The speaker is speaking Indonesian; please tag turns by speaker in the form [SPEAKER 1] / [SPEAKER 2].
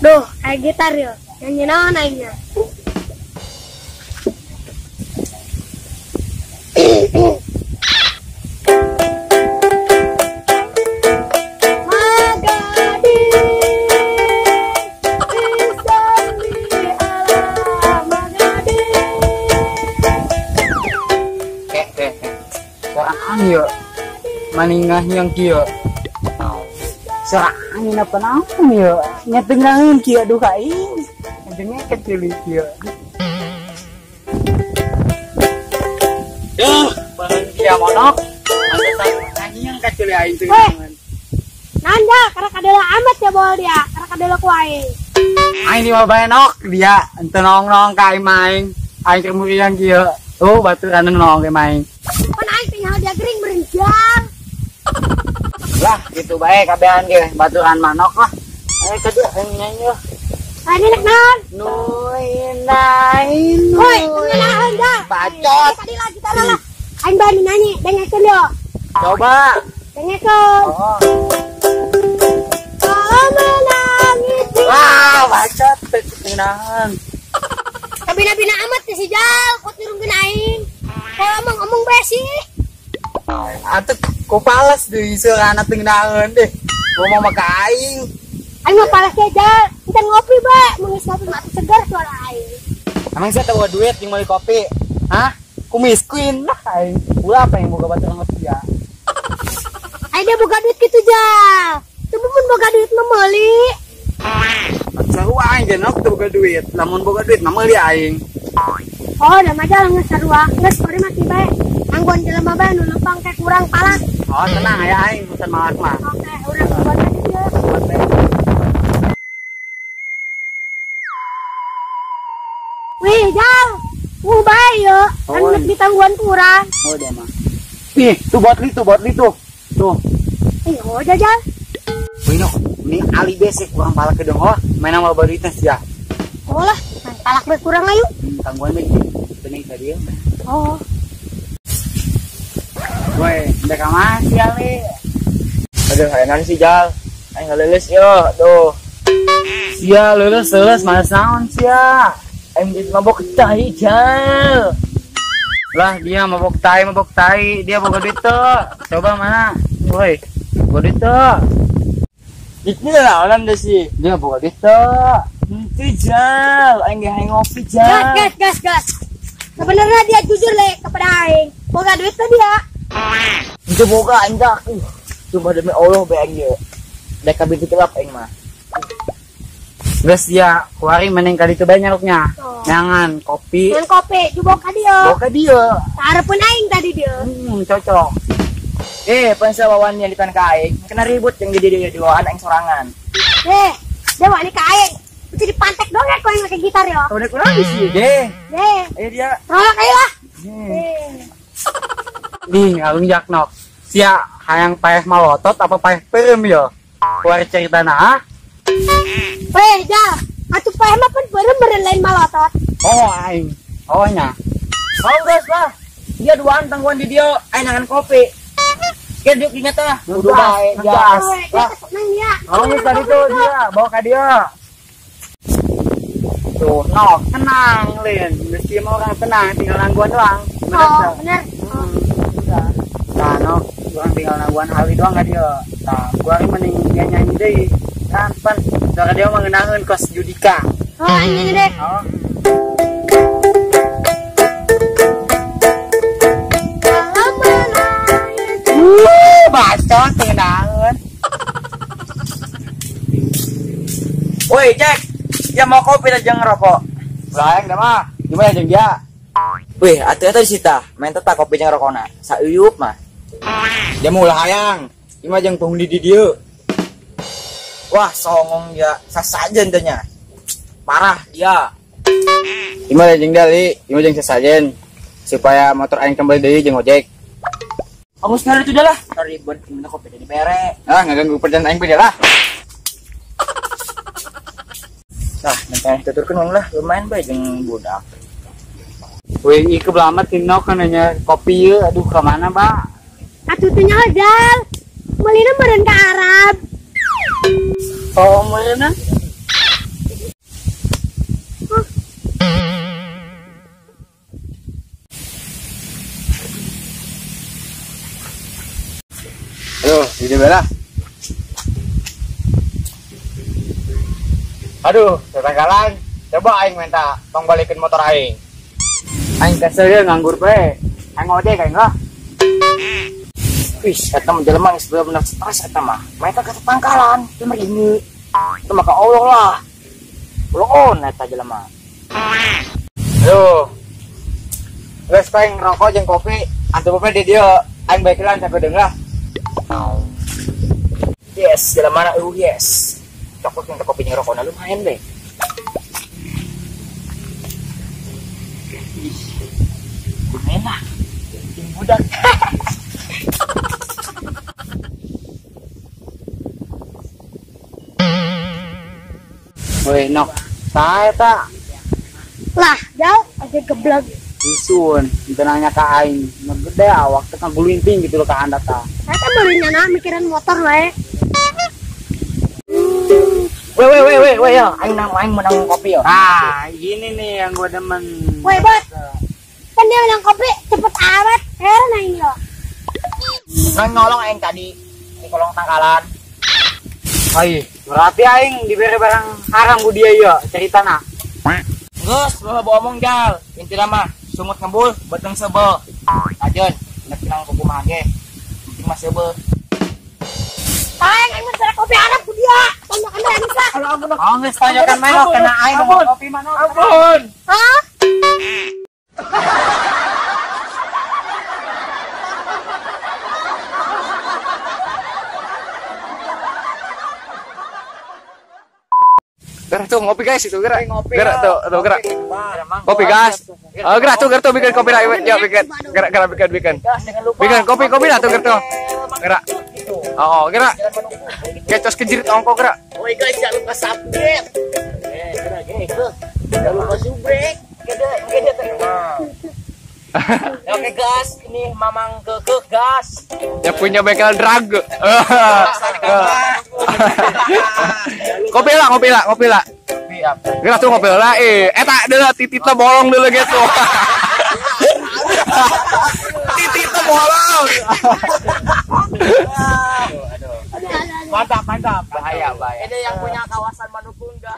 [SPEAKER 1] Duh, kayak gitar ya. Nyanyi naon aingnya.
[SPEAKER 2] Yuk, maningah yang kia. Serangin apa nampun yuk, nyetengahun kia dukain. Jengnya kecil kia. Duh, bahan kia monok. Masa yang kecil aing tengangan.
[SPEAKER 1] Nanda, karena kadela amat ya bol dia, karena kadela kuai.
[SPEAKER 2] Aing di mau banok dia, ente nong kai main. Aing kemudian kia. Tuh baturan nong kai main.
[SPEAKER 1] Kan aing tinggal dia gering berenjang.
[SPEAKER 2] Lah, gitu baik kabehan ge baturan manok lah. Kedua nyanyi.
[SPEAKER 1] Ini nak naon?
[SPEAKER 2] Nuinain.
[SPEAKER 1] Woi, tenang dah.
[SPEAKER 2] Bacot.
[SPEAKER 1] Tadi lagi lah. Aing bani nyanyi, dengekeun yo.
[SPEAKER 2] Coba.
[SPEAKER 1] Dengekeun.
[SPEAKER 2] Oh.
[SPEAKER 1] Kalau menangis.
[SPEAKER 2] Wah, bacot tenang.
[SPEAKER 1] Kabina-bina amat si Jal, kok turunkeun aing. Kalau ngomong besi.
[SPEAKER 2] Atuh ku palas deui seurana tenangan deh. Ngomong maka aing.
[SPEAKER 1] Aing mah palas aja. Kita ngopi, Ba. Mengis ngopi mati segar suara aing.
[SPEAKER 2] Emang saya tahu duit yang beli kopi. Hah? Ku miskin lah aing. Ulah apa yang boga baturan ngopi ya?
[SPEAKER 1] Aing dia boga duit kitu, Jal. Coba pun boga duit mah meuli.
[SPEAKER 2] Sarua aing jenok teu boga duit. Lamun boga duit mah meuli aing.
[SPEAKER 1] Oh, udah mah Jal geus sarua. Geus bari mati bae. Anggon jelema bae nu lempang kayak kurang palas.
[SPEAKER 2] Oh, tenang ya aing, musan malak mah.
[SPEAKER 1] Oke, urang buat aja dia. Wih, Jal. Bae yo. Kan
[SPEAKER 2] Oh,
[SPEAKER 1] di tangguhan kurang.
[SPEAKER 2] Oh, dia mah. Nih, tuh botli tuh. Tuh.
[SPEAKER 1] Oh, Jal.
[SPEAKER 2] Wih, no. Ini ali besek kurang palak ke dong. Oh, main sama baritas ya.
[SPEAKER 1] Oh lah, main palak bae kurang ayo.
[SPEAKER 2] Tangguhan deh. Bening tadi ya.
[SPEAKER 1] Oh.
[SPEAKER 2] Woi, udah masih ali. Aduh, enak sih Jal. Aing lulus yo, tuh. Sia lulus mas naon sia. Aing jadi mabok tai Jal. Lah dia mabok tai, dia boga duit tuh. Coba mana? Woi, boga duit tuh. Itu lah orang deh sih. Dia boga duit tuh. Itu Jal, aing ge ngopi Jal.
[SPEAKER 1] Gas. Sebenarnya dia jujur le kepada aing. Boga duit tuh dia.
[SPEAKER 2] Itu boga anjak. Cuma demi Allah be aing ye. Dek kabin gelap aing mah. Geus dia kuari meneng kali teu bae nyaruknya. Jangan kopi.
[SPEAKER 1] Dengan kopi jubok ka dia.
[SPEAKER 2] Boga dia.
[SPEAKER 1] Sarepeun aing tadi dia.
[SPEAKER 2] Cocok. Pensa wawannya di tanah aing. Kena ribut yang jadi di wawan aing sorangan.
[SPEAKER 1] Dia wani ka aing. Bisa dipantek dong ya kau yang pakai gitar ya.
[SPEAKER 2] Udah kurang sih. Ayo dia.
[SPEAKER 1] Tolak ayo lah.
[SPEAKER 2] Nih, alung jaknok. Sia hayang paeh malotot apa paeh perem yo? Kuari cerita nah.
[SPEAKER 1] Jal. Atuh paeh mah pun beureum lain malotot.
[SPEAKER 2] Oh, aing. Oh nya. Oh, guys lah. Dia duaan tangguhan di dia aing nangan kopi. Kan dia ingat ah. Udah bae, gas.
[SPEAKER 1] Lah, seneng ya.
[SPEAKER 2] Oh, geus tadi tuh dia bawa ka dia. Tuh, nok, tenang, Lin. Meski mau orang tenang, tinggal nangguan doang.
[SPEAKER 1] Bener.
[SPEAKER 2] Nah, nok, orang tinggal nangguan hal itu doang gak dia. Nah, gua mending dia nyanyi deh. Kan, soalnya dia mengenangkan kos Judika.
[SPEAKER 1] Oh, nyanyi deh.
[SPEAKER 2] Oh. Bacot tengenangan. Woi, Jack. Dia mau kopi aja ngerokok. Lain dah mah. Gimana jeung dia? Wih, atuh di sita. Main teta kopi jeung rokona. Sauyup mah. Dia mau ulah hayang. Ima jeung penghuni di dieu. Wah, songong dia. Sasajen tanya. Parah dia. Gimana jeung dia, Li? Gimana jeung sasajen? Supaya motor aing kembali deui jeung ojek. Aku sekarang itu dah lah. Ribet gimana kopi jadi bere. Ah, nggak ganggu perjalanan aing beda lah. Nah, nanti tuturkan lah lumayan baik jeung budak.
[SPEAKER 3] Wih, ke belamat tinok kan nanya kopi ya. Aduh, kemana, Mbak?
[SPEAKER 1] Atutunya Jal. Melina meren ke Arab.
[SPEAKER 3] Oh, mana?
[SPEAKER 2] Aduh, ini bela. Aduh, tetanggalan. Coba aing minta tong balikin motor aing.
[SPEAKER 3] Aing kesel ya nganggur pe.
[SPEAKER 2] Aing ngojek aing lah. Wih, eta mah jelema geus bener-bener stres eta mah. Mereka ke tetangkalan, itu mah ini. Itu mah ka Allah lah. Ulun eta jelema. Aduh. Geus paling rokok jeung kopi, antu bae di dieu. Aing baikelan sampai deung lah. Yes, jelema na yes. Cokot yang kopi jeung rokokna lumayan deh. Lumayan lah. Ini budak.
[SPEAKER 3] Wih, nok. Saya tak.
[SPEAKER 1] Lah, Jal, aja geblek.
[SPEAKER 3] Isun, nanya ke aing. Ngegede awak teh gulinting gitu loh ke anda ta.
[SPEAKER 1] Saya kan belinya mikirin motor we.
[SPEAKER 2] Weh ya, aing menang kopi ya.
[SPEAKER 3] Ah, ini nih yang gua demen.
[SPEAKER 1] Weh, Bot. Kan dia bilang kopi cepet amat. Heran aing lo.
[SPEAKER 2] Nang nolong aing tadi di kolong tangkalan.
[SPEAKER 3] Ai, berarti aing diberi barang haram bu dia ya ceritana.
[SPEAKER 2] Geus, bawa omong Jal. Intina mah sumut ngembul, beteng sebel. Ajeun, nek pinang kuku mah ge. Penting mah sebel.
[SPEAKER 1] Aing mencari kopi Arab ku dia. Tanyakan dia bisa.
[SPEAKER 3] Oh, geus tanyakan main kena aing kopi mana.
[SPEAKER 2] Ampun.
[SPEAKER 1] Hah?
[SPEAKER 2] Gerak tuh ngopi guys itu gerak.
[SPEAKER 3] Ngopi.
[SPEAKER 2] Gerak tuh gerak. Kopi gas. Oh gerak tuh bikin kopi lah. Ya bikin. Gerak bikin. Bikin kopi lah tuh gerak tuh. Gerak. Oh gerak. Kecos kejerit ongko gerak.
[SPEAKER 4] Oh guys, jangan lupa subscribe. Jangan lupa subrek. Oke guys, ini Mamang Kekeh gas.
[SPEAKER 2] Ya punya bengkel drag. Kopi lah. Gerak tuh kopi lah. Eta deula tititna bolong deula gitu. Tititna bolong.
[SPEAKER 4] Mantap.
[SPEAKER 2] Bahaya.
[SPEAKER 4] Ini yang punya kawasan Manukung dah.